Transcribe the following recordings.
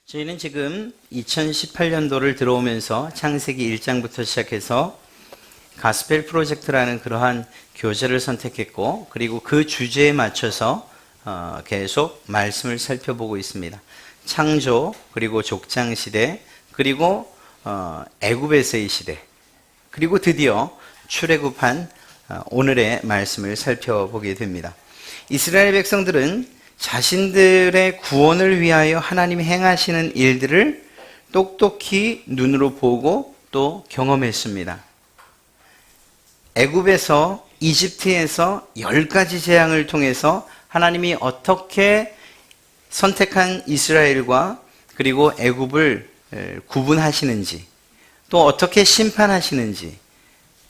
저희는 지금 2018년도를 들어오면서 창세기 1장부터 시작해서 가스펠 프로젝트라는 그러한 교재를 선택했고, 그리고 그 주제에 맞춰서 계속 말씀을 살펴보고 있습니다. 창조, 그리고 족장시대, 그리고 애굽에서의 시대, 그리고 드디어 출애굽한 오늘의 말씀을 살펴보게 됩니다. 이스라엘 백성들은 자신들의 구원을 위하여 하나님이 행하시는 일들을 똑똑히 눈으로 보고 또 경험했습니다. 애굽에서, 이집트에서 10가지 재앙을 통해서 하나님이 어떻게 선택한 이스라엘과 그리고 애굽을 구분하시는지, 또 어떻게 심판하시는지,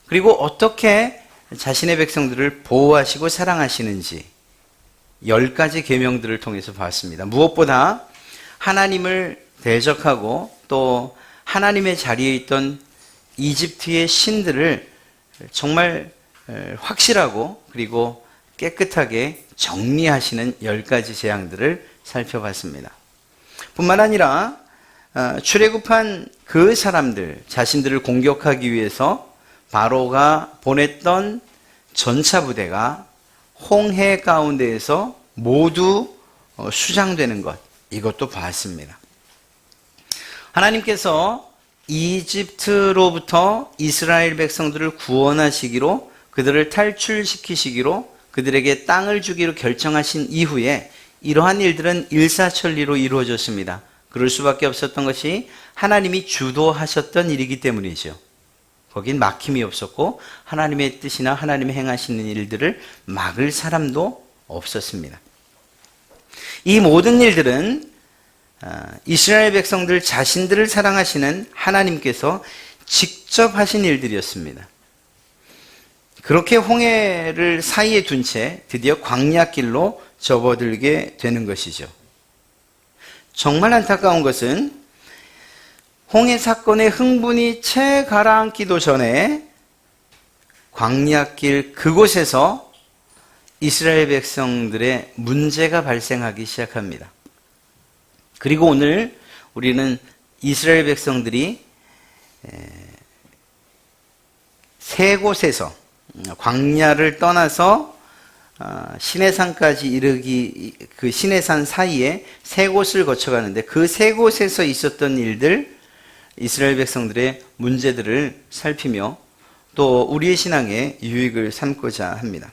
그리고 어떻게 자신의 백성들을 보호하시고 사랑하시는지 10가지 계명들을 통해서 봤습니다. 무엇보다 하나님을 대적하고 또 하나님의 자리에 있던 이집트의 신들을 정말 확실하고 그리고 깨끗하게 정리하시는 10가지 재앙들을 살펴봤습니다. 뿐만 아니라 출애굽한 그 사람들 자신들을 공격하기 위해서 바로가 보냈던 전차 부대가 홍해 가운데에서 모두 수장되는 것, 이것도 봤습니다. 하나님께서 이집트로부터 이스라엘 백성들을 구원하시기로, 그들을 탈출시키시기로, 그들에게 땅을 주기로 결정하신 이후에 이러한 일들은 일사천리로 이루어졌습니다. 그럴 수밖에 없었던 것이 하나님이 주도하셨던 일이기 때문이죠. 거긴 막힘이 없었고 하나님의 뜻이나 하나님이 행하시는 일들을 막을 사람도 없었습니다. 이 모든 일들은 이스라엘 백성들 자신들을 사랑하시는 하나님께서 직접 하신 일들이었습니다. 그렇게 홍해를 사이에 둔 채 드디어 광야길로 접어들게 되는 것이죠. 정말 안타까운 것은 홍해 사건의 흥분이 채 가라앉기도 전에 광야길 그곳에서 이스라엘 백성들의 문제가 발생하기 시작합니다. 그리고 오늘 우리는 이스라엘 백성들이 세 곳에서 광야를 떠나서 시내산까지 이르기, 그 시내산 사이에 세 곳을 거쳐가는데 그 세 곳에서 있었던 일들, 이스라엘 백성들의 문제들을 살피며 또 우리의 신앙에 유익을 삼고자 합니다.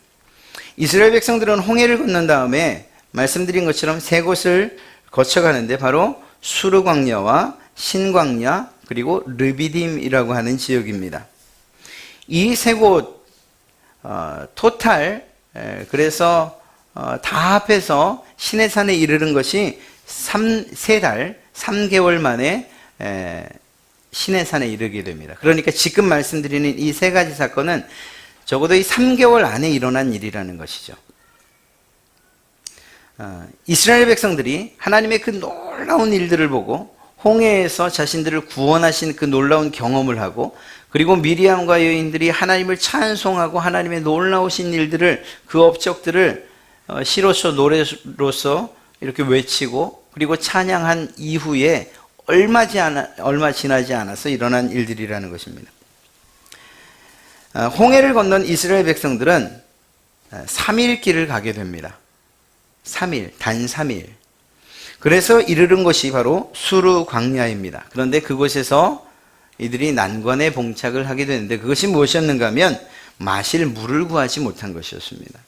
이스라엘 백성들은 홍해를 건넌 다음에 말씀드린 것처럼 세 곳을 거쳐가는데 바로 수르 광야와 신광야 그리고 르비딤이라고 하는 지역입니다. 이 세 곳 토탈, 그래서 다 합해서 시내산에 이르는 것이 3달 3개월 만에 시내산에 이르게 됩니다. 그러니까 지금 말씀드리는 이 세 가지 사건은 적어도 이 3개월 안에 일어난 일이라는 것이죠. 이스라엘 백성들이 하나님의 그 놀라운 일들을 보고 홍해에서 자신들을 구원하신 그 놀라운 경험을 하고, 그리고 미리암과 여인들이 하나님을 찬송하고 하나님의 놀라우신 일들을, 그 업적들을 시로서 노래로서 이렇게 외치고 그리고 찬양한 이후에 얼마 지나지 않아서 일어난 일들이라는 것입니다. 홍해를 건넌 이스라엘 백성들은 3일 길을 가게 됩니다. 3일, 단 3일. 그래서 이르는 곳이 바로 수르 광야입니다. 그런데 그곳에서 이들이 난관에 봉착을 하게 되는데 그것이 무엇이었는가 하면 마실 물을 구하지 못한 것이었습니다.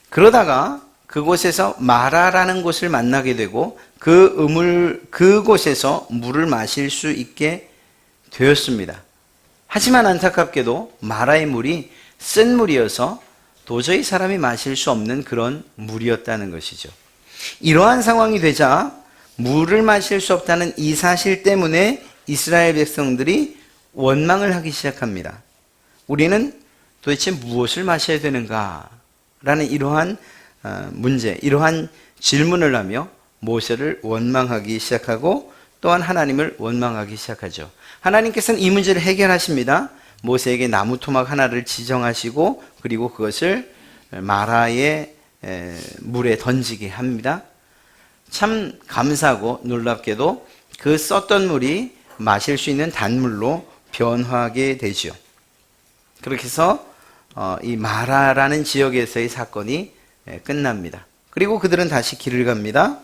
그러다가 그곳에서 마라라는 곳을 만나게 되고 그곳에서 물을 마실 수 있게 되었습니다. 하지만 안타깝게도 마라의 물이 쓴 물이어서 도저히 사람이 마실 수 없는 그런 물이었다는 것이죠. 이러한 상황이 되자 물을 마실 수 없다는 이 사실 때문에 이스라엘 백성들이 원망을 하기 시작합니다. 우리는 도대체 무엇을 마셔야 되는가? 라는 이러한 문제, 이러한 질문을 하며 모세를 원망하기 시작하고 또한 하나님을 원망하기 시작하죠. 하나님께서는 이 문제를 해결하십니다. 모세에게 나무 토막 하나를 지정하시고 그리고 그것을 마라의 물에 던지게 합니다. 참 감사하고 놀랍게도 그 썼던 물이 마실 수 있는 단물로 변화하게 되죠. 그렇게 해서 이 마라라는 지역에서의 사건이 끝납니다. 그리고 그들은 다시 길을 갑니다.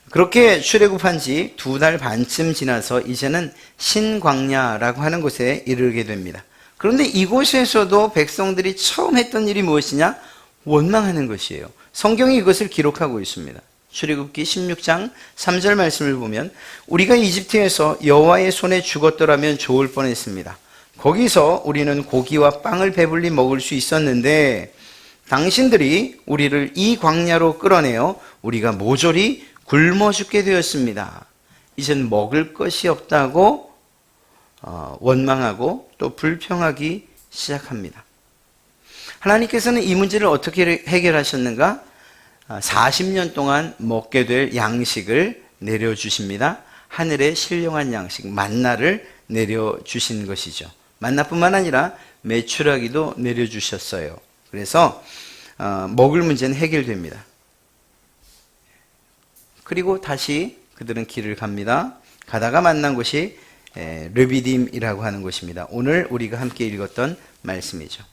그렇게 출애굽한 지 2달 반쯤 지나서 이제는 신광야라고 하는 곳에 이르게 됩니다. 그런데 이곳에서도 백성들이 처음 했던 일이 무엇이냐? 원망하는 것이에요. 성경이 이것을 기록하고 있습니다. 출애굽기 16장 3절 말씀을 보면 우리가 이집트에서 여호와의 손에 죽었더라면 좋을 뻔했습니다. 거기서 우리는 고기와 빵을 배불리 먹을 수 있었는데 당신들이 우리를 이 광야로 끌어내어 우리가 모조리 굶어 죽게 되었습니다. 이젠 먹을 것이 없다고 원망하고 또 불평하기 시작합니다. 하나님께서는 이 문제를 어떻게 해결하셨는가? 40년 동안 먹게 될 양식을 내려주십니다. 하늘의 신령한 양식, 만나를 내려주신 것이죠. 만나뿐만 아니라 메추라기도 내려주셨어요. 그래서 먹을 문제는 해결됩니다. 그리고 다시 그들은 길을 갑니다. 가다가 만난 곳이 르비딤이라고 하는 곳입니다. 오늘 우리가 함께 읽었던 말씀이죠.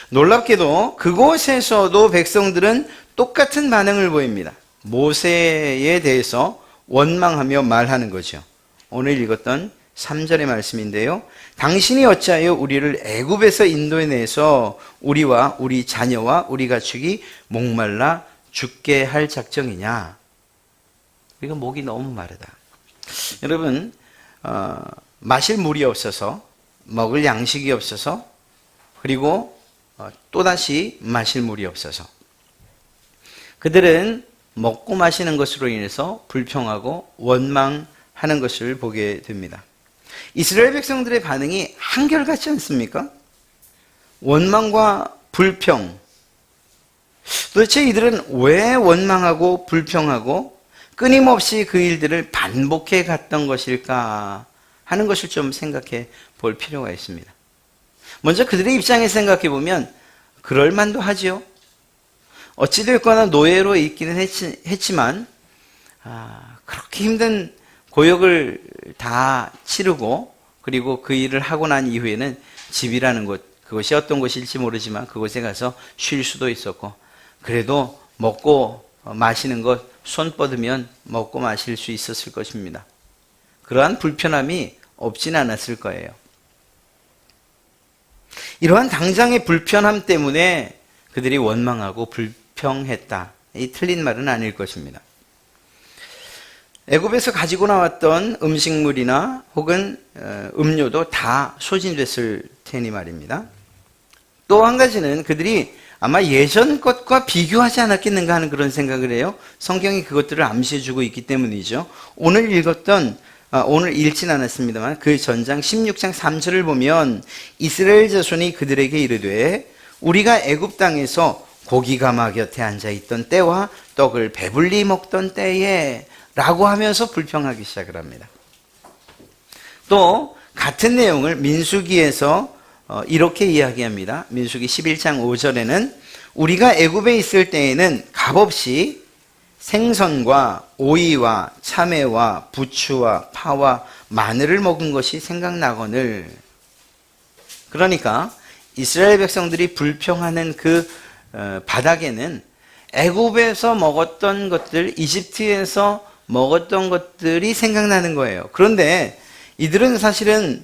놀랍게도 그곳에서도 백성들은 똑같은 반응을 보입니다. 모세에 대해서 원망하며 말하는 거죠. 오늘 읽었던 3절의 말씀인데요. 당신이 어찌하여 우리를 애굽에서 인도해내서 우리와 우리 자녀와 우리 가축이 목말라 죽게 할 작정이냐? 우리가 목이 너무 마르다. 여러분, 마실 물이 없어서, 먹을 양식이 없어서, 그리고 또다시 마실 물이 없어서 그들은 먹고 마시는 것으로 인해서 불평하고 원망하는 것을 보게 됩니다. 이스라엘 백성들의 반응이 한결같지 않습니까? 원망과 불평. 도대체 이들은 왜 원망하고 불평하고 끊임없이 그 일들을 반복해 갔던 것일까 하는 것을 좀 생각해 볼 필요가 있습니다. 먼저 그들의 입장에서 생각해 보면 그럴만도 하지요. 어찌됐거나 노예로 있기는 했지만 그렇게 힘든 고역을 다 치르고 그리고 그 일을 하고 난 이후에는 집이라는 곳, 그것이 어떤 곳일지 모르지만 그곳에 가서 쉴 수도 있었고 그래도 먹고 마시는 것 손 뻗으면 먹고 마실 수 있었을 것입니다. 그러한 불편함이 없진 않았을 거예요. 이러한 당장의 불편함 때문에 그들이 원망하고 불평했다. 이 틀린 말은 아닐 것입니다. 애굽에서 가지고 나왔던 음식물이나 혹은 음료도 다 소진됐을 테니 말입니다. 또 한 가지는 그들이 아마 예전 것과 비교하지 않았겠는가 하는 그런 생각을 해요. 성경이 그것들을 암시해주고 있기 때문이죠. 오늘 읽진 않았습니다만 그 전장 16장 3절을 보면 이스라엘 자손이 그들에게 이르되 우리가 애굽 땅에서 고기가마 곁에 앉아있던 때와 떡을 배불리 먹던 때에 라고 하면서 불평하기 시작을 합니다. 또 같은 내용을 민수기에서 이렇게 이야기합니다. 민수기 11장 5절에는 우리가 애굽에 있을 때에는 값없이 생선과 오이와 참외와 부추와 파와 마늘을 먹은 것이 생각나거늘. 그러니까 이스라엘 백성들이 불평하는 그 바닥에는 애굽에서 먹었던 것들, 이집트에서 먹었던 것들이 생각나는 거예요. 그런데 이들은 사실은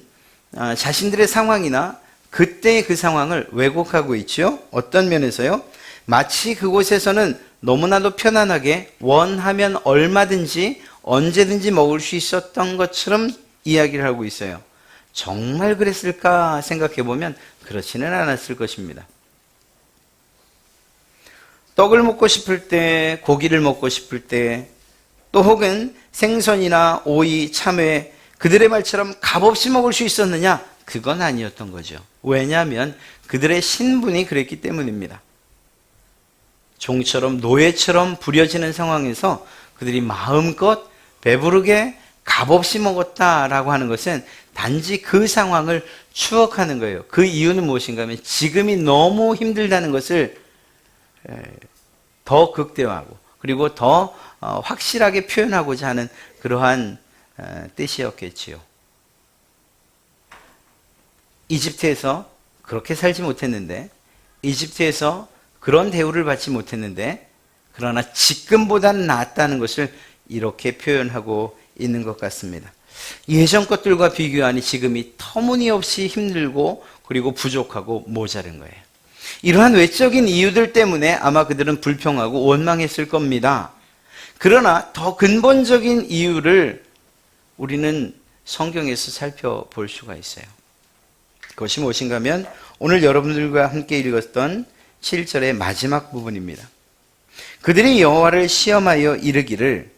자신들의 상황이나 그때의 그 상황을 왜곡하고 있죠. 어떤 면에서요? 마치 그곳에서는 너무나도 편안하게 원하면 얼마든지 언제든지 먹을 수 있었던 것처럼 이야기를 하고 있어요. 정말 그랬을까 생각해 보면 그렇지는 않았을 것입니다. 떡을 먹고 싶을 때, 고기를 먹고 싶을 때, 또 혹은 생선이나 오이, 참외, 그들의 말처럼 값없이 먹을 수 있었느냐? 그건 아니었던 거죠. 왜냐하면 그들의 신분이 그랬기 때문입니다. 종처럼 노예처럼 부려지는 상황에서 그들이 마음껏 배부르게 값없이 먹었다라고 하는 것은 단지 그 상황을 추억하는 거예요. 그 이유는 무엇인가 하면 지금이 너무 힘들다는 것을 더 극대화하고 그리고 더 확실하게 표현하고자 하는 그러한 뜻이었겠지요. 이집트에서 그렇게 살지 못했는데, 이집트에서 그런 대우를 받지 못했는데, 그러나 지금보다는 낫다는 것을 이렇게 표현하고 있는 것 같습니다. 예전 것들과 비교하니 지금이 터무니없이 힘들고 그리고 부족하고 모자른 거예요. 이러한 외적인 이유들 때문에 아마 그들은 불평하고 원망했을 겁니다. 그러나 더 근본적인 이유를 우리는 성경에서 살펴볼 수가 있어요. 그것이 무엇인가 하면 오늘 여러분들과 함께 읽었던 7절의 마지막 부분입니다. 그들이 여호와를 시험하여 이르기를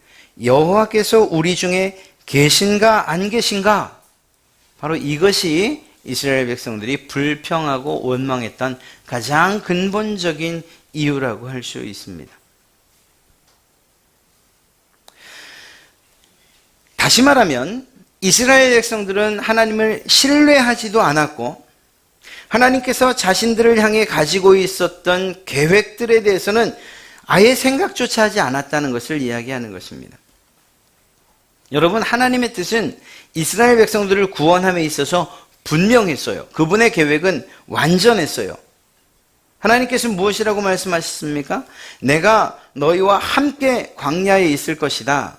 여호와께서 우리 중에 계신가 안 계신가? 바로 이것이 이스라엘 백성들이 불평하고 원망했던 가장 근본적인 이유라고 할 수 있습니다. 다시 말하면 이스라엘 백성들은 하나님을 신뢰하지도 않았고 하나님께서 자신들을 향해 가지고 있었던 계획들에 대해서는 아예 생각조차 하지 않았다는 것을 이야기하는 것입니다. 여러분, 하나님의 뜻은 이스라엘 백성들을 구원함에 있어서 분명했어요. 그분의 계획은 완전했어요. 하나님께서 무엇이라고 말씀하셨습니까? 내가 너희와 함께 광야에 있을 것이다.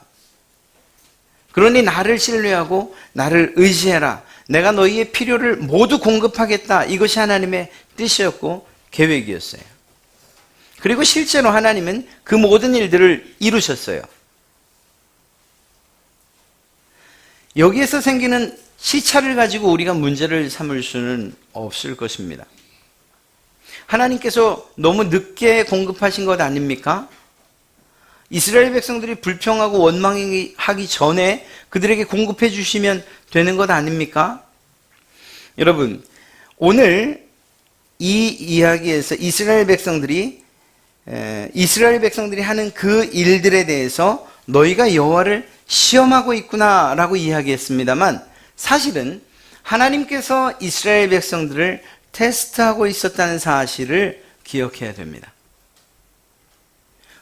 그러니 나를 신뢰하고 나를 의지해라. 내가 너희의 필요를 모두 공급하겠다. 이것이 하나님의 뜻이었고 계획이었어요. 그리고 실제로 하나님은 그 모든 일들을 이루셨어요. 여기에서 생기는 시차를 가지고 우리가 문제를 삼을 수는 없을 것입니다. 하나님께서 너무 늦게 공급하신 것 아닙니까? 이스라엘 백성들이 불평하고 원망하기 전에 그들에게 공급해 주시면 되는 것 아닙니까? 여러분, 오늘 이 이야기에서 이스라엘 백성들이 하는 그 일들에 대해서 너희가 여호와를 시험하고 있구나라고 이야기했습니다만 사실은 하나님께서 이스라엘 백성들을 테스트하고 있었다는 사실을 기억해야 됩니다.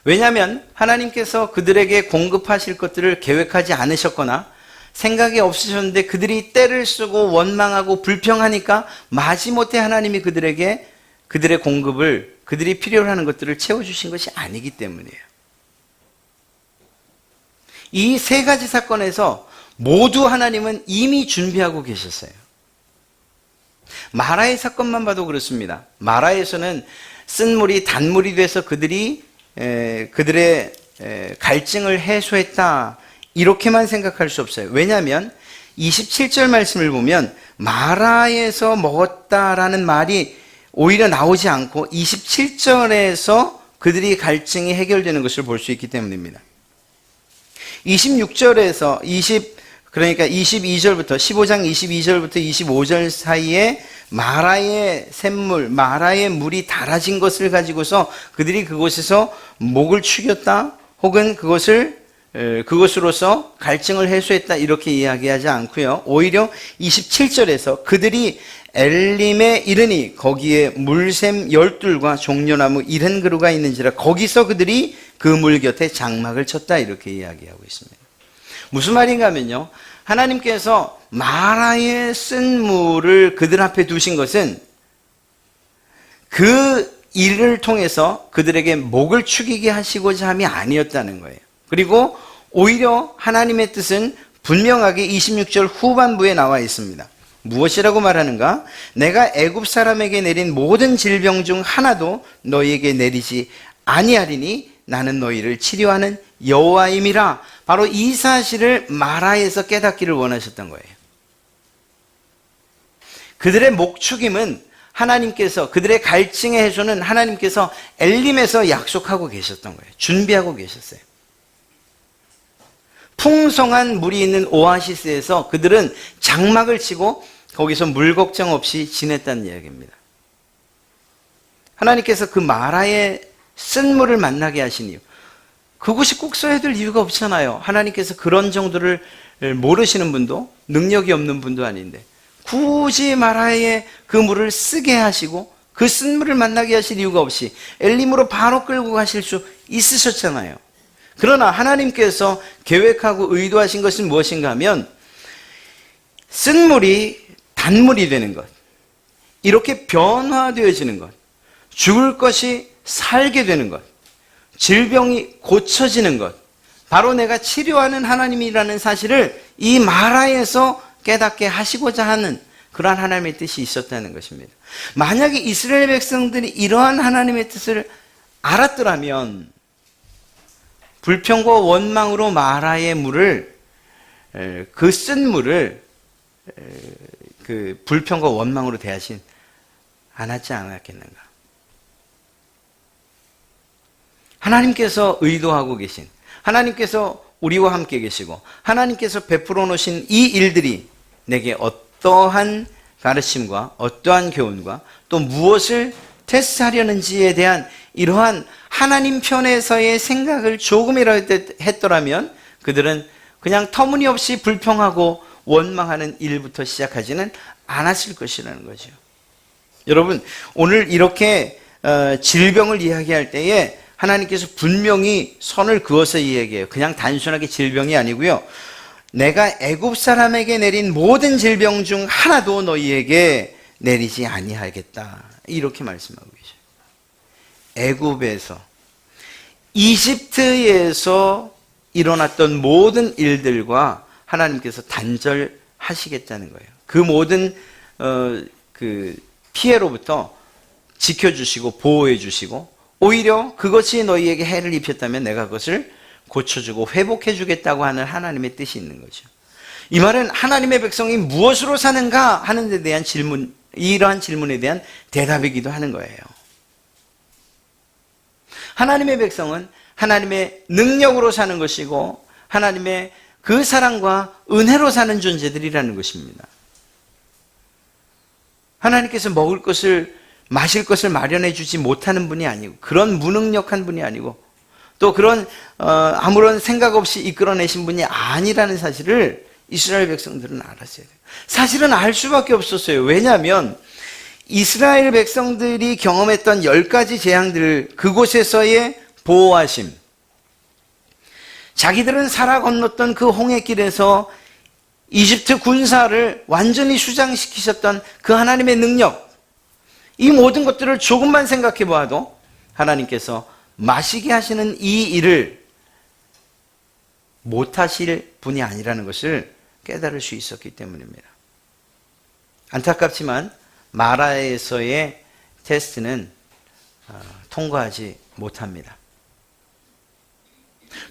왜냐하면 하나님께서 그들에게 공급하실 것들을 계획하지 않으셨거나 생각이 없으셨는데 그들이 때를 쓰고 원망하고 불평하니까 마지못해 하나님이 그들에게 그들의 공급을, 그들이 필요로 하는 것들을 채워주신 것이 아니기 때문이에요. 이 세 가지 사건에서 모두 하나님은 이미 준비하고 계셨어요. 마라의 사건만 봐도 그렇습니다. 마라에서는 쓴 물이 단물이 돼서 그들의 갈증을 해소했다, 이렇게만 생각할 수 없어요. 왜냐하면 27절 말씀을 보면 마라에서 먹었다라는 말이 오히려 나오지 않고 27절에서 그들이 갈증이 해결되는 것을 볼 수 있기 때문입니다. 26절에서 22절부터 15장 22절부터 25절 사이에 마라의 샘물, 마라의 물이 달아진 것을 가지고서 그들이 그곳에서 목을 축였다 혹은 그것으로서 갈증을 해소했다 이렇게 이야기하지 않고요. 오히려 27절에서 그들이 엘림에 이르니 거기에 물샘 12과 종려나무 70그루가 있는지라 거기서 그들이 그 물 곁에 장막을 쳤다 이렇게 이야기하고 있습니다. 무슨 말인가 하면요, 하나님께서 마라의 쓴 물을 그들 앞에 두신 것은 그 일을 통해서 그들에게 목을 축이게 하시고자 함이 아니었다는 거예요. 그리고 오히려 하나님의 뜻은 분명하게 26절 후반부에 나와 있습니다. 무엇이라고 말하는가? 내가 애굽 사람에게 내린 모든 질병 중 하나도 너희에게 내리지 아니하리니 나는 너희를 치료하는 여호와임이라. 바로 이 사실을 마라에서 깨닫기를 원하셨던 거예요. 그들의 목축임은 하나님께서, 그들의 갈증의 해소는 하나님께서 엘림에서 약속하고 계셨던 거예요. 준비하고 계셨어요. 풍성한 물이 있는 오아시스에서 그들은 장막을 치고 거기서 물 걱정 없이 지냈다는 이야기입니다. 하나님께서 그 마라의 쓴 물을 만나게 하신 이유, 그곳이 꼭 써야 될 이유가 없잖아요. 하나님께서 그런 정도를 모르시는 분도, 능력이 없는 분도 아닌데 굳이 마라의 그 물을 쓰게 하시고 그 쓴 물을 만나게 하실 이유가 없이 엘림으로 바로 끌고 가실 수 있으셨잖아요. 그러나 하나님께서 계획하고 의도하신 것은 무엇인가 하면 쓴 물이 단물이 되는 것, 이렇게 변화되어지는 것, 죽을 것이 살게 되는 것, 질병이 고쳐지는 것, 바로 내가 치료하는 하나님이라는 사실을 이 마라에서 깨닫게 하시고자 하는 그러한 하나님의 뜻이 있었다는 것입니다. 만약에 이스라엘 백성들이 이러한 하나님의 뜻을 알았더라면 불평과 원망으로 마라의 물을, 그 쓴 물을 그 불평과 원망으로 대하진 않았지 않았겠는가. 하나님께서 의도하고 계신, 하나님께서 우리와 함께 계시고 하나님께서 베풀어 놓으신 이 일들이 내게 어떠한 가르침과 어떠한 교훈과 또 무엇을 테스트하려는지에 대한 이러한 하나님 편에서의 생각을 조금이라도 했더라면 그들은 그냥 터무니없이 불평하고 원망하는 일부터 시작하지는 않았을 것이라는 거죠. 여러분, 오늘 이렇게 질병을 이야기할 때에 하나님께서 분명히 선을 그어서 이야기해요. 그냥 단순하게 질병이 아니고요. 내가 애굽 사람에게 내린 모든 질병 중 하나도 너희에게 내리지 아니하겠다. 이렇게 말씀하고 계셔요. 애굽에서, 이집트에서 일어났던 모든 일들과 하나님께서 단절하시겠다는 거예요. 그 모든 그 피해로부터 지켜주시고 보호해 주시고 오히려 그것이 너희에게 해를 입혔다면 내가 그것을 고쳐주고 회복해 주겠다고 하는 하나님의 뜻이 있는 거죠. 이 말은 하나님의 백성이 무엇으로 사는가 하는 데 대한 질문, 이러한 질문에 대한 대답이기도 하는 거예요. 하나님의 백성은 하나님의 능력으로 사는 것이고 하나님의 그 사랑과 은혜로 사는 존재들이라는 것입니다. 하나님께서 먹을 것을, 마실 것을 마련해 주지 못하는 분이 아니고, 그런 무능력한 분이 아니고, 또 그런 아무런 생각 없이 이끌어내신 분이 아니라는 사실을 이스라엘 백성들은 알았어야 돼요. 사실은 알 수밖에 없었어요. 왜냐하면 이스라엘 백성들이 경험했던 10가지 재앙들, 그곳에서의 보호하심, 자기들은 살아 건넜던 그 홍해길에서 이집트 군사를 완전히 수장시키셨던 그 하나님의 능력, 이 모든 것들을 조금만 생각해 보아도 하나님께서 마시게 하시는 이 일을 못하실 분이 아니라는 것을 깨달을 수 있었기 때문입니다. 안타깝지만 마라에서의 테스트는 통과하지 못합니다.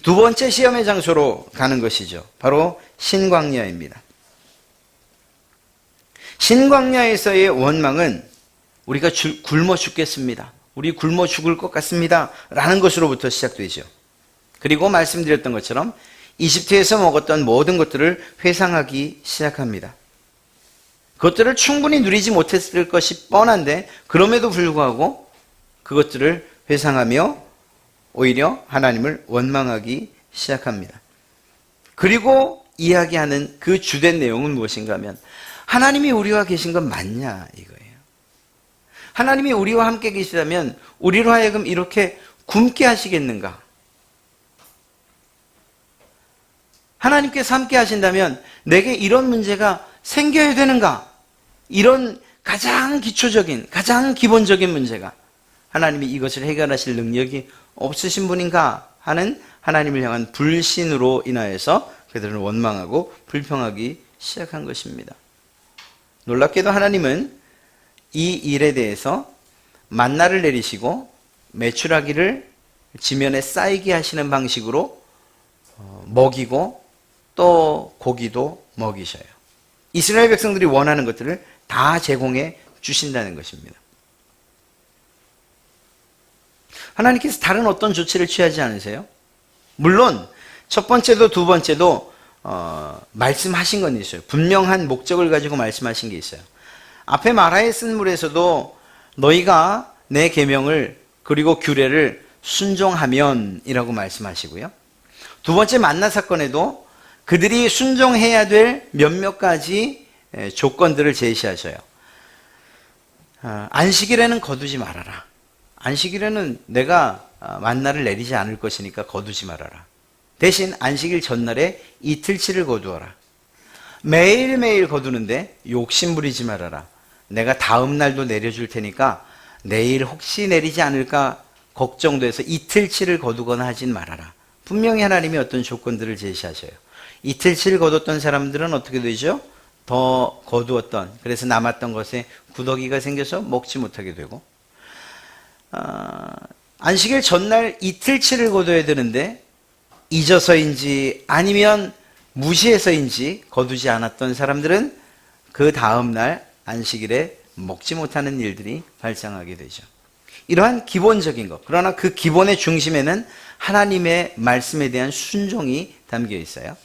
두 번째 시험의 장소로 가는 것이죠. 바로 신광야입니다. 신광야에서의 원망은 우리가 굶어 죽겠습니다. 우리 굶어 죽을 것 같습니다. 라는 것으로부터 시작되죠. 그리고 말씀드렸던 것처럼 이집트에서 먹었던 모든 것들을 회상하기 시작합니다. 그것들을 충분히 누리지 못했을 것이 뻔한데 그럼에도 불구하고 그것들을 회상하며 오히려 하나님을 원망하기 시작합니다. 그리고 이야기하는 그 주된 내용은 무엇인가 하면 하나님이 우리와 계신 건 맞냐 이거예요. 하나님이 우리와 함께 계시다면 우리로 하여금 이렇게 굶게 하시겠는가? 하나님께서 함께 하신다면 내게 이런 문제가 생겨야 되는가? 이런 가장 기초적인, 가장 기본적인 문제가 하나님이 이것을 해결하실 능력이 없으신 분인가 하는 하나님을 향한 불신으로 인하여서 그들은 원망하고 불평하기 시작한 것입니다. 놀랍게도 하나님은 이 일에 대해서 만나를 내리시고 메추라기를 지면에 쌓이게 하시는 방식으로 먹이고 또 고기도 먹이셔요. 이스라엘 백성들이 원하는 것들을 다 제공해 주신다는 것입니다. 하나님께서 다른 어떤 조치를 취하지 않으세요? 물론 첫 번째도 두 번째도 말씀하신 건 있어요. 분명한 목적을 가지고 말씀하신 게 있어요. 앞에 마라에 쓴 물에서도 너희가 내 계명을 그리고 규례를 순종하면 이라고 말씀하시고요. 두 번째 만나 사건에도 그들이 순종해야 될 몇몇 가지 조건들을 제시하셔요. 안식일에는 거두지 말아라. 안식일에는 내가 만나를 내리지 않을 것이니까 거두지 말아라. 대신 안식일 전날에 이틀치를 거두어라. 매일매일 거두는데 욕심 부리지 말아라. 내가 다음 날도 내려줄 테니까 내일 혹시 내리지 않을까 걱정돼서 이틀치를 거두거나 하진 말아라. 분명히 하나님이 어떤 조건들을 제시하셔요. 이틀치를 거뒀던 사람들은 어떻게 되죠? 더 거두었던, 그래서 남았던 것에 구더기가 생겨서 먹지 못하게 되고, 안식일 전날 이틀치를 거둬야 되는데 잊어서인지 아니면 무시해서인지 거두지 않았던 사람들은 그 다음날 안식일에 먹지 못하는 일들이 발생하게 되죠. 이러한 기본적인 것, 그러나 그 기본의 중심에는 하나님의 말씀에 대한 순종이 담겨 있어요.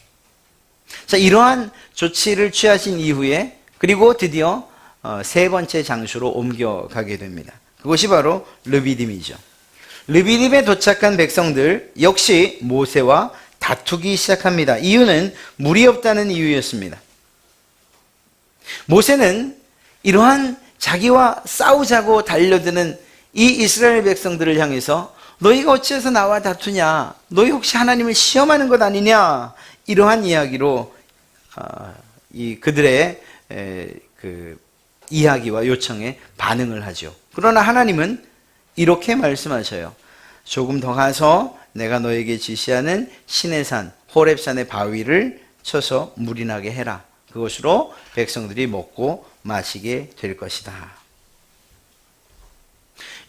자, 이러한 조치를 취하신 이후에 그리고 드디어 세 번째 장소로 옮겨가게 됩니다. 그것이 바로 르비딤이죠. 르비딤에 도착한 백성들 역시 모세와 다투기 시작합니다. 이유는 물이 없다는 이유였습니다. 모세는 이러한 자기와 싸우자고 달려드는 이 이스라엘 백성들을 향해서 너희가 어찌해서 나와 다투냐? 너희 혹시 하나님을 시험하는 것 아니냐? 이러한 이야기로 그들의 그 이야기와 요청에 반응을 하죠. 그러나 하나님은 이렇게 말씀하셔요. 조금 더 가서 내가 너에게 지시하는 시내산 호렙산의 바위를 쳐서 물이 나게 해라. 그것으로 백성들이 먹고 마시게 될 것이다.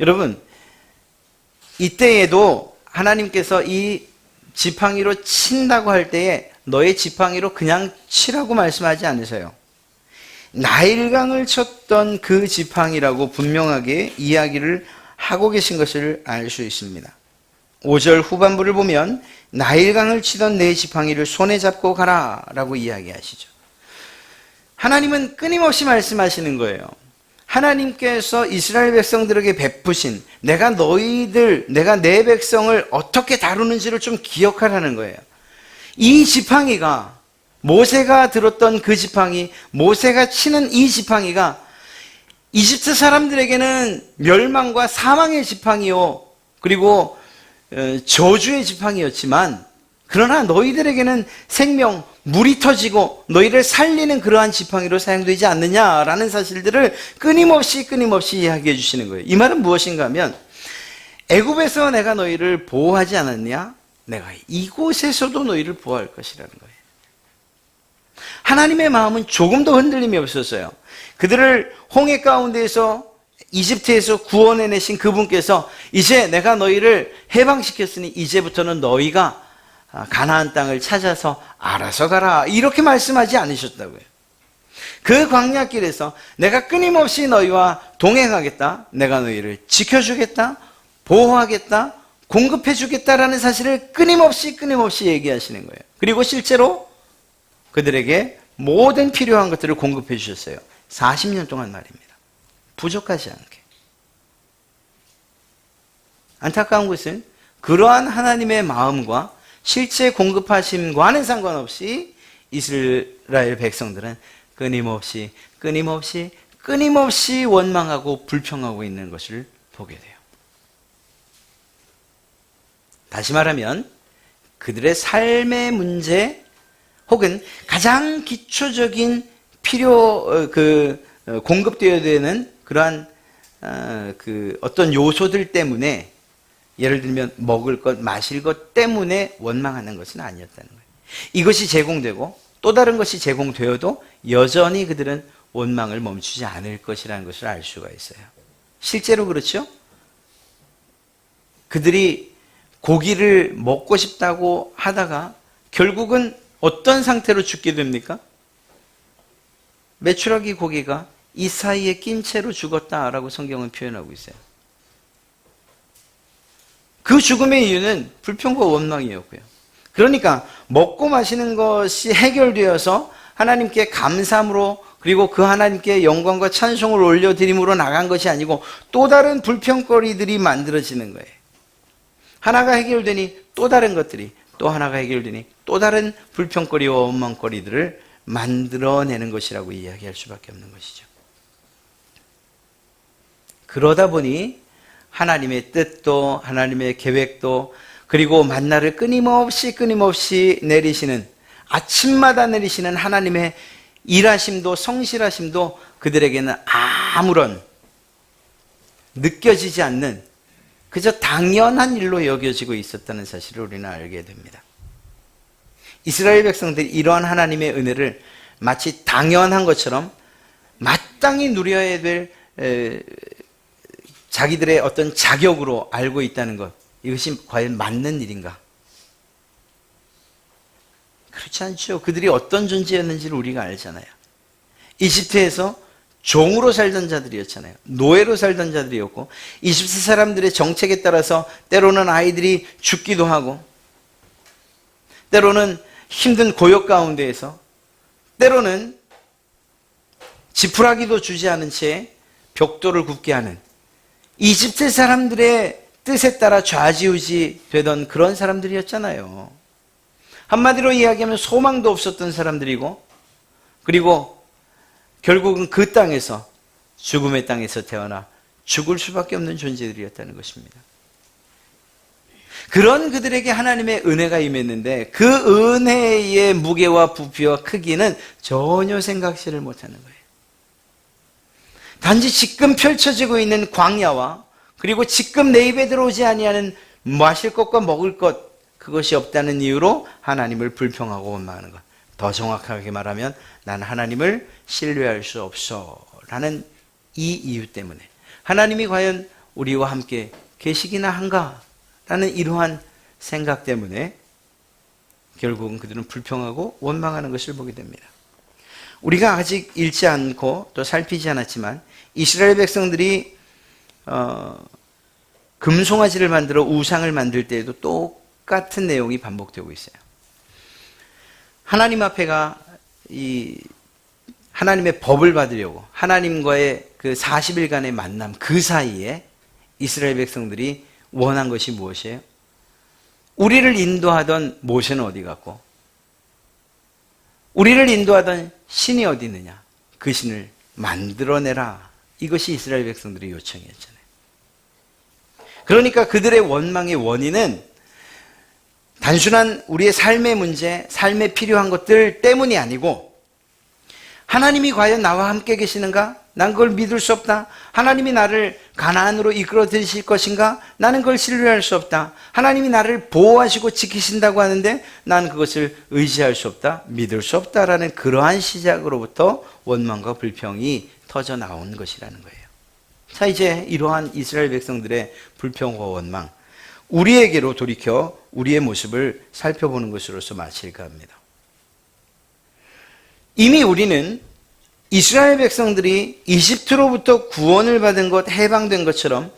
여러분, 이때에도 하나님께서 이 지팡이로 친다고 할 때에 너의 지팡이로 그냥 치라고 말씀하지 않으세요. 나일강을 쳤던 그 지팡이라고 분명하게 이야기를 하고 계신 것을 알 수 있습니다. 5절 후반부를 보면 나일강을 치던 내 지팡이를 손에 잡고 가라 라고 이야기하시죠. 하나님은 끊임없이 말씀하시는 거예요. 하나님께서 이스라엘 백성들에게 베푸신 내가 내 백성을 어떻게 다루는지를 좀 기억하라는 거예요. 이 지팡이가 모세가 들었던 그 지팡이, 모세가 치는 이 지팡이가 이집트 사람들에게는 멸망과 사망의 지팡이요, 그리고 저주의 지팡이였지만, 그러나 너희들에게는 생명, 물이 터지고 너희를 살리는 그러한 지팡이로 사용되지 않느냐라는 사실들을 끊임없이 이야기해 주시는 거예요. 이 말은 무엇인가 하면, 애굽에서 내가 너희를 보호하지 않았냐? 내가 이곳에서도 너희를 보호할 것이라는 거예요. 하나님의 마음은 조금도 흔들림이 없었어요. 그들을 홍해 가운데에서 이집트에서 구원해내신 그분께서 이제 내가 너희를 해방시켰으니 이제부터는 너희가 가나안 땅을 찾아서 알아서 가라, 이렇게 말씀하지 않으셨다고요. 그 광야길에서 내가 끊임없이 너희와 동행하겠다, 내가 너희를 지켜주겠다, 보호하겠다, 공급해주겠다라는 사실을 끊임없이 얘기하시는 거예요. 그리고 실제로 그들에게 모든 필요한 것들을 공급해 주셨어요. 40년 동안 말입니다. 부족하지 않게. 안타까운 것은 그러한 하나님의 마음과 실제 공급하심과는 상관없이 이스라엘 백성들은 끊임없이 원망하고 불평하고 있는 것을 보게 돼요. 다시 말하면 그들의 삶의 문제 혹은 가장 기초적인 공급되어야 되는 그러한 어떤 요소들 때문에, 예를 들면 먹을 것, 마실 것 때문에 원망하는 것은 아니었다는 거예요. 이것이 제공되고 또 다른 것이 제공되어도 여전히 그들은 원망을 멈추지 않을 것이라는 것을 알 수가 있어요. 실제로 그렇죠? 그들이 고기를 먹고 싶다고 하다가 결국은 어떤 상태로 죽게 됩니까? 메추라기 고기가 이 사이에 낀 채로 죽었다라고 성경은 표현하고 있어요. 그 죽음의 이유는 불평과 원망이었고요. 그러니까 먹고 마시는 것이 해결되어서 하나님께 감사함으로, 그리고 그 하나님께 영광과 찬송을 올려드림으로 나간 것이 아니고 또 다른 불평거리들이 만들어지는 거예요. 하나가 해결되니 또 다른 것들이, 또 하나가 해결되니 또 다른 불평거리와 원망거리들을 만들어내는 것이라고 이야기할 수밖에 없는 것이죠. 그러다 보니 하나님의 뜻도 하나님의 계획도 그리고 만나를 끊임없이 내리시는, 아침마다 내리시는 하나님의 일하심도 성실하심도 그들에게는 아무런 느껴지지 않는 그저 당연한 일로 여겨지고 있었다는 사실을 우리는 알게 됩니다. 이스라엘 백성들이 이러한 하나님의 은혜를 마치 당연한 것처럼 마땅히 누려야 될 자기들의 어떤 자격으로 알고 있다는 것, 이것이 과연 맞는 일인가? 그렇지 않죠. 그들이 어떤 존재였는지를 우리가 알잖아요. 이집트에서 종으로 살던 자들이었잖아요. 노예로 살던 자들이었고, 이집트 사람들의 정책에 따라서 때로는 아이들이 죽기도 하고, 때로는 힘든 고역 가운데에서, 때로는 지푸라기도 주지 않은 채 벽돌을 굽게 하는 이집트 사람들의 뜻에 따라 좌지우지 되던 그런 사람들이었잖아요. 한마디로 이야기하면 소망도 없었던 사람들이고, 그리고 결국은 그 땅에서, 죽음의 땅에서 태어나 죽을 수밖에 없는 존재들이었다는 것입니다. 그런 그들에게 하나님의 은혜가 임했는데 그 은혜의 무게와 부피와 크기는 전혀 생각지를 못하는 거예요. 단지 지금 펼쳐지고 있는 광야와 그리고 지금 내 입에 들어오지 아니하는 마실 것과 먹을 것, 그것이 없다는 이유로 하나님을 불평하고 원망하는 것. 더 정확하게 말하면 나는 하나님을 신뢰할 수 없어 라는 이 이유 때문에, 하나님이 과연 우리와 함께 계시기나 한가 라는 이러한 생각 때문에 결국은 그들은 불평하고 원망하는 것을 보게 됩니다. 우리가 아직 읽지 않고 또 살피지 않았지만 이스라엘 백성들이 금송아지를 만들어 우상을 만들 때에도 똑같은 내용이 반복되고 있어요. 하나님 앞에가 하나님의 법을 받으려고 하나님과의 그 40일간의 만남, 그 사이에 이스라엘 백성들이 원한 것이 무엇이에요? 우리를 인도하던 모세는 어디 갔고, 우리를 인도하던 신이 어디 있느냐? 그 신을 만들어내라. 이것이 이스라엘 백성들의 요청이었잖아요. 그러니까 그들의 원망의 원인은 단순한 우리의 삶의 문제, 삶에 필요한 것들 때문이 아니고, 하나님이 과연 나와 함께 계시는가? 난 그걸 믿을 수 없다. 하나님이 나를 가나안으로 이끌어 들이실 것인가? 나는 그걸 신뢰할 수 없다. 하나님이 나를 보호하시고 지키신다고 하는데 난 그것을 의지할 수 없다. 믿을 수 없다라는 그러한 시작으로부터 원망과 불평이 터져 나온 것이라는 거예요. 자, 이제 이러한 이스라엘 백성들의 불평과 원망, 우리에게로 돌이켜 우리의 모습을 살펴보는 것으로서 마칠까 합니다. 이미 우리는 이스라엘 백성들이 이집트로부터 구원을 받은 것, 해방된 것처럼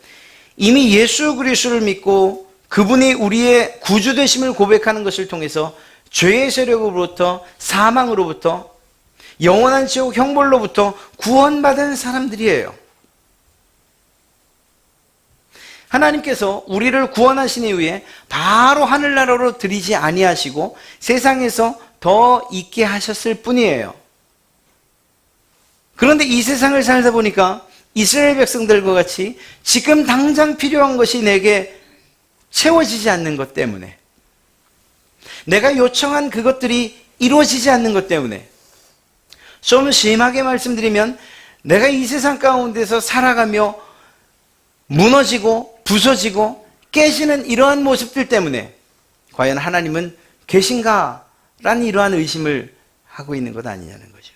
이미 예수 그리스도를 믿고 그분이 우리의 구주 되심을 고백하는 것을 통해서 죄의 세력으로부터, 사망으로부터, 영원한 지옥 형벌로부터 구원받은 사람들이에요. 하나님께서 우리를 구원하신 이후에 바로 하늘나라로 들이지 아니하시고 세상에서 더 있게 하셨을 뿐이에요. 그런데 이 세상을 살다 보니까 이스라엘 백성들과 같이 지금 당장 필요한 것이 내게 채워지지 않는 것 때문에, 내가 요청한 그것들이 이루어지지 않는 것 때문에, 좀 심하게 말씀드리면 내가 이 세상 가운데서 살아가며 무너지고 부서지고 깨지는 이러한 모습들 때문에 과연 하나님은 계신가? 라는 이러한 의심을 하고 있는 것 아니냐는 거죠.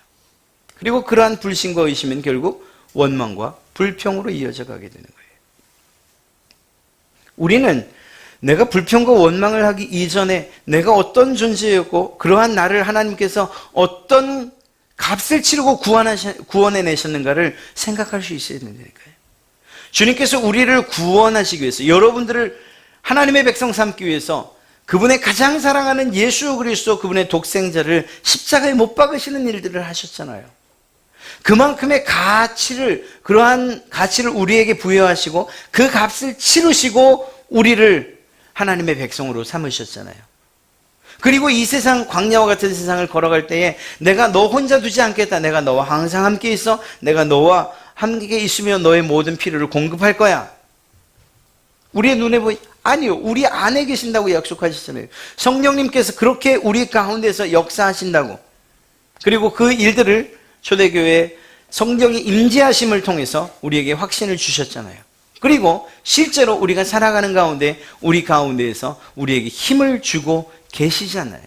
그리고 그러한 불신과 의심은 결국 원망과 불평으로 이어져 가게 되는 거예요. 우리는 내가 불평과 원망을 하기 이전에 내가 어떤 존재였고 그러한 나를 하나님께서 어떤 값을 치르고 구원해내셨는가를 생각할 수 있어야 된다니까요. 주님께서 우리를 구원하시기 위해서, 여러분들을 하나님의 백성 삼기 위해서 그분의 가장 사랑하는 예수 그리스도, 그분의 독생자를 십자가에 못 박으시는 일들을 하셨잖아요. 그만큼의 그러한 가치를 우리에게 부여하시고 그 값을 치르시고 우리를 하나님의 백성으로 삼으셨잖아요. 그리고 이 세상, 광야와 같은 세상을 걸어갈 때에 내가 너 혼자 두지 않겠다. 내가 너와 항상 함께 있어. 내가 너와 함께 있으며 너의 모든 필요를 공급할 거야. 우리의 눈에 보이 아니요. 우리 안에 계신다고 약속하셨잖아요. 성령님께서 그렇게 우리 가운데서 역사하신다고. 그리고 그 일들을 초대교회 성령이 임재하심을 통해서 우리에게 확신을 주셨잖아요. 그리고 실제로 우리가 살아가는 가운데 우리 가운데에서 우리에게 힘을 주고 계시잖아요.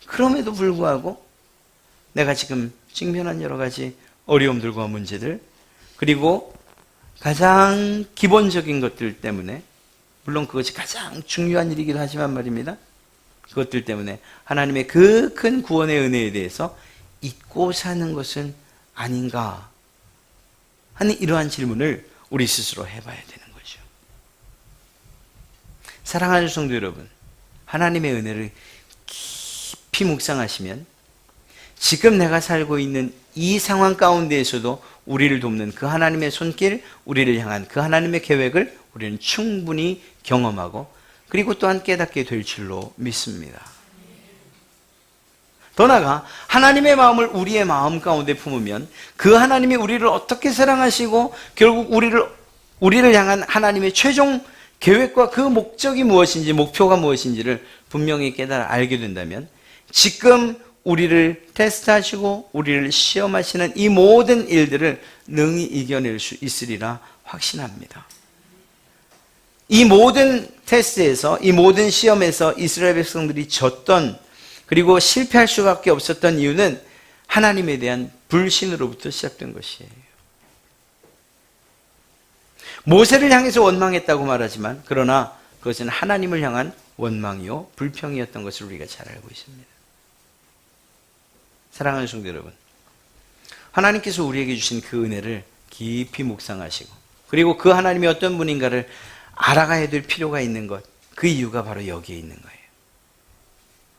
그럼에도 불구하고 내가 지금 직면한 여러 가지 어려움들과 문제들, 그리고 가장 기본적인 것들 때문에, 물론 그것이 가장 중요한 일이기도 하지만 말입니다, 그것들 때문에 하나님의 그 큰 구원의 은혜에 대해서 잊고 사는 것은 아닌가 하는 이러한 질문을 우리 스스로 해봐야 되는 거죠. 사랑하는 성도 여러분, 하나님의 은혜를 깊이 묵상하시면 지금 내가 살고 있는 이 상황 가운데에서도 우리를 돕는 그 하나님의 손길, 우리를 향한 그 하나님의 계획을 우리는 충분히 경험하고 그리고 또한 깨닫게 될 줄로 믿습니다. 더 나아가 하나님의 마음을 우리의 마음 가운데 품으면 그 하나님이 우리를 어떻게 사랑하시고 결국 우리를 향한 하나님의 최종 계획과 그 목적이 무엇인지, 목표가 무엇인지를 분명히 깨달아 알게 된다면 지금 우리를 테스트하시고 우리를 시험하시는 이 모든 일들을 능히 이겨낼 수 있으리라 확신합니다. 이 모든 테스트에서, 이 모든 시험에서 이스라엘 백성들이 졌던, 그리고 실패할 수밖에 없었던 이유는 하나님에 대한 불신으로부터 시작된 것이에요. 모세를 향해서 원망했다고 말하지만 그러나 그것은 하나님을 향한 원망이요 불평이었던 것을 우리가 잘 알고 있습니다. 사랑하는 성도 여러분, 하나님께서 우리에게 주신 그 은혜를 깊이 묵상하시고 그리고 그 하나님이 어떤 분인가를 알아가야 될 필요가 있는 것, 그 이유가 바로 여기에 있는 거예요.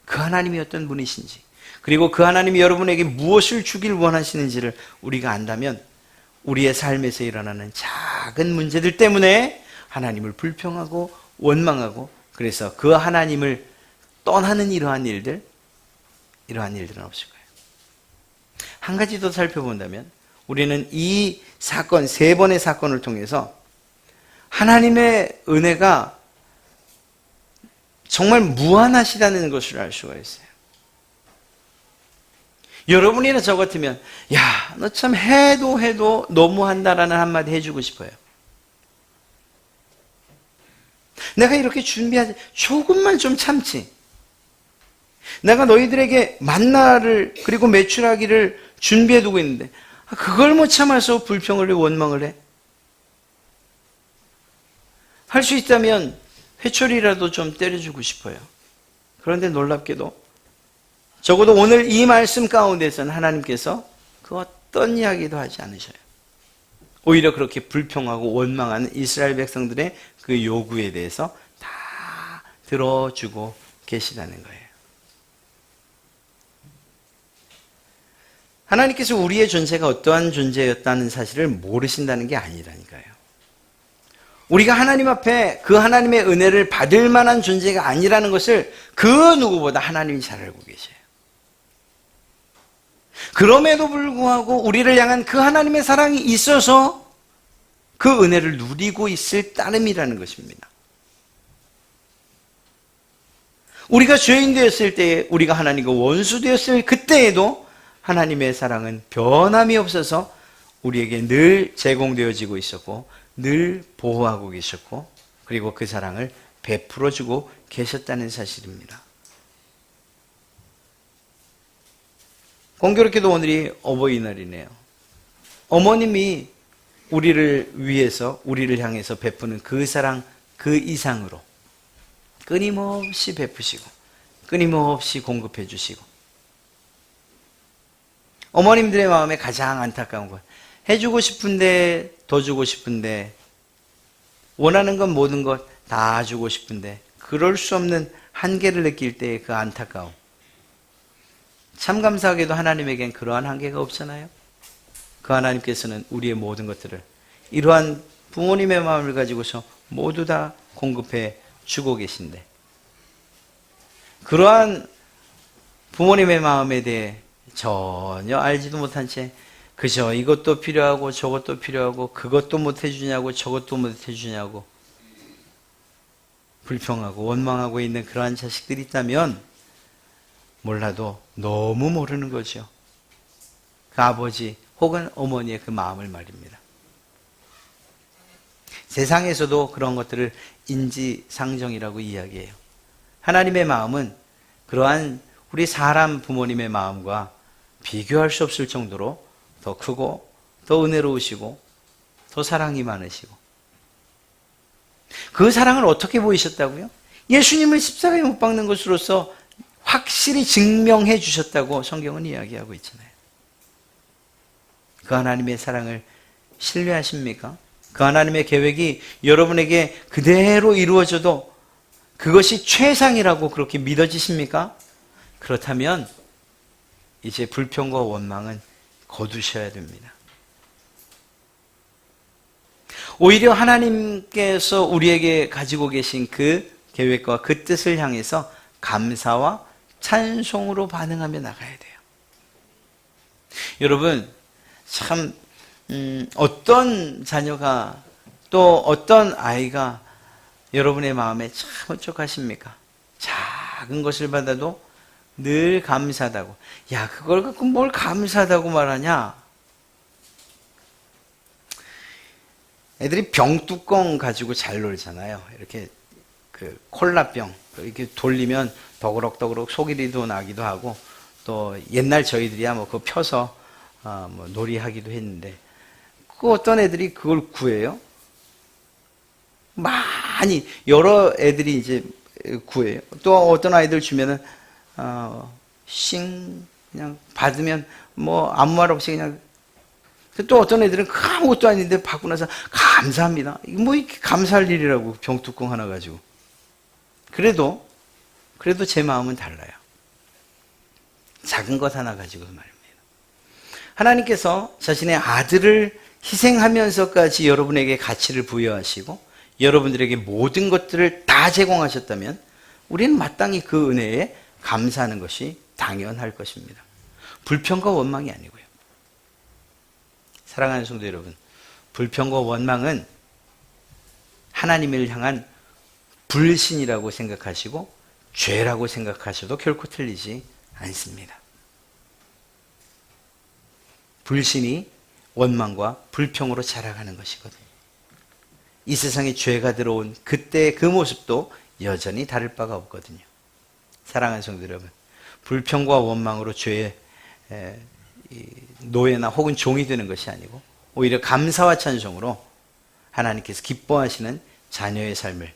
그 하나님이 어떤 분이신지, 그리고 그 하나님이 여러분에게 무엇을 주길 원하시는지를 우리가 안다면 우리의 삶에서 일어나는 작은 문제들 때문에 하나님을 불평하고 원망하고, 그래서 그 하나님을 떠나는 이러한 일들은 없을 거예요. 한 가지 더 살펴본다면 우리는 이 사건, 세 번의 사건을 통해서 하나님의 은혜가 정말 무한하시다는 것을 알 수가 있어요. 여러분이나 저 같으면 야, 너 참 해도 너무한다라는 한마디 해주고 싶어요. 내가 이렇게 준비하지, 조금만 좀 참지. 내가 너희들에게 만나를 그리고 메추라기를 준비해두고 있는데 그걸 못 참아서 불평을 해, 원망을 해. 할 수 있다면 회초리라도 좀 때려주고 싶어요. 그런데 놀랍게도 적어도 오늘 이 말씀 가운데서는 하나님께서 그 어떤 이야기도 하지 않으셔요. 오히려 그렇게 불평하고 원망하는 이스라엘 백성들의 그 요구에 대해서 다 들어주고 계시다는 거예요. 하나님께서 우리의 존재가 어떠한 존재였다는 사실을 모르신다는 게 아니라니까요. 우리가 하나님 앞에 그 하나님의 은혜를 받을 만한 존재가 아니라는 것을 그 누구보다 하나님이 잘 알고 계셔요. 그럼에도 불구하고 우리를 향한 그 하나님의 사랑이 있어서 그 은혜를 누리고 있을 따름이라는 것입니다. 우리가 죄인 되었을 때에, 우리가 하나님과 원수 되었을 그때에도 하나님의 사랑은 변함이 없어서 우리에게 늘 제공되어지고 있었고 늘 보호하고 계셨고 그리고 그 사랑을 베풀어주고 계셨다는 사실입니다. 공교롭게도 오늘이 어버이날이네요. 어머님이 우리를 위해서, 우리를 향해서 베푸는 그 사랑 그 이상으로 끊임없이 베푸시고 끊임없이 공급해 주시고, 어머님들의 마음에 가장 안타까운 것, 해주고 싶은데 더 주고 싶은데 원하는 건 모든 것 다 주고 싶은데 그럴 수 없는 한계를 느낄 때의 그 안타까움. 참 감사하게도 하나님에겐 그러한 한계가 없잖아요. 그 하나님께서는 우리의 모든 것들을 이러한 부모님의 마음을 가지고서 모두 다 공급해 주고 계신데, 그러한 부모님의 마음에 대해 전혀 알지도 못한 채 그저 이것도 필요하고 저것도 필요하고 그것도 못 해주냐고 저것도 못 해주냐고 불평하고 원망하고 있는 그러한 자식들이 있다면 몰라도 너무 모르는 거죠. 그 아버지 혹은 어머니의 그 마음을 말입니다. 세상에서도 그런 것들을 인지상정이라고 이야기해요. 하나님의 마음은 그러한 우리 사람 부모님의 마음과 비교할 수 없을 정도로 더 크고 더 은혜로우시고 더 사랑이 많으시고, 그 사랑을 어떻게 보이셨다고요? 예수님을 십자가에 못 박는 것으로서 확실히 증명해 주셨다고 성경은 이야기하고 있잖아요. 그 하나님의 사랑을 신뢰하십니까? 그 하나님의 계획이 여러분에게 그대로 이루어져도 그것이 최상이라고 그렇게 믿어지십니까? 그렇다면 이제 불평과 원망은 거두셔야 됩니다. 오히려 하나님께서 우리에게 가지고 계신 그 계획과 그 뜻을 향해서 감사와 찬송으로 반응하며 나가야 돼요. 여러분, 참 어떤 자녀가 또 어떤 아이가 여러분의 마음에 참 흡족하십니까? 작은 것을 받아도 늘 감사하다고. 야, 그걸 갖고 뭘 감사하다고 말하냐? 애들이 병뚜껑 가지고 잘 놀잖아요. 이렇게 그 콜라병 이렇게 돌리면 더그럭더그럭 속이리도 나기도 하고, 또 옛날 저희들이야 뭐 그거 펴서 뭐 놀이하기도 했는데, 그 어떤 애들이 그걸 구해요. 많이 여러 애들이 이제 구해요. 또 어떤 아이들 주면은 그냥 받으면 뭐 아무 말 없이 그냥. 또 어떤 애들은 아무것도 아닌데 받고 나서 감사합니다. 이거 뭐 이렇게 감사할 일이라고, 병뚜껑 하나 가지고. 그래도 제 마음은 달라요. 작은 것 하나 가지고도 말입니다. 하나님께서 자신의 아들을 희생하면서까지 여러분에게 가치를 부여하시고 여러분들에게 모든 것들을 다 제공하셨다면 우리는 마땅히 그 은혜에 감사하는 것이 당연할 것입니다. 불평과 원망이 아니고요. 사랑하는 성도 여러분, 불평과 원망은 하나님을 향한 불신이라고 생각하시고 죄라고 생각하셔도 결코 틀리지 않습니다. 불신이 원망과 불평으로 자라가는 것이거든요. 이 세상에 죄가 들어온 그때의 그 모습도 여전히 다를 바가 없거든요. 사랑하는 성도 여러분, 불평과 원망으로 죄의 노예나 혹은 종이 되는 것이 아니고 오히려 감사와 찬송으로 하나님께서 기뻐하시는 자녀의 삶을,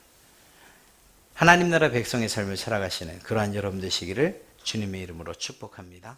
하나님 나라 백성의 삶을 살아가시는 그러한 여러분 되시기를 주님의 이름으로 축복합니다.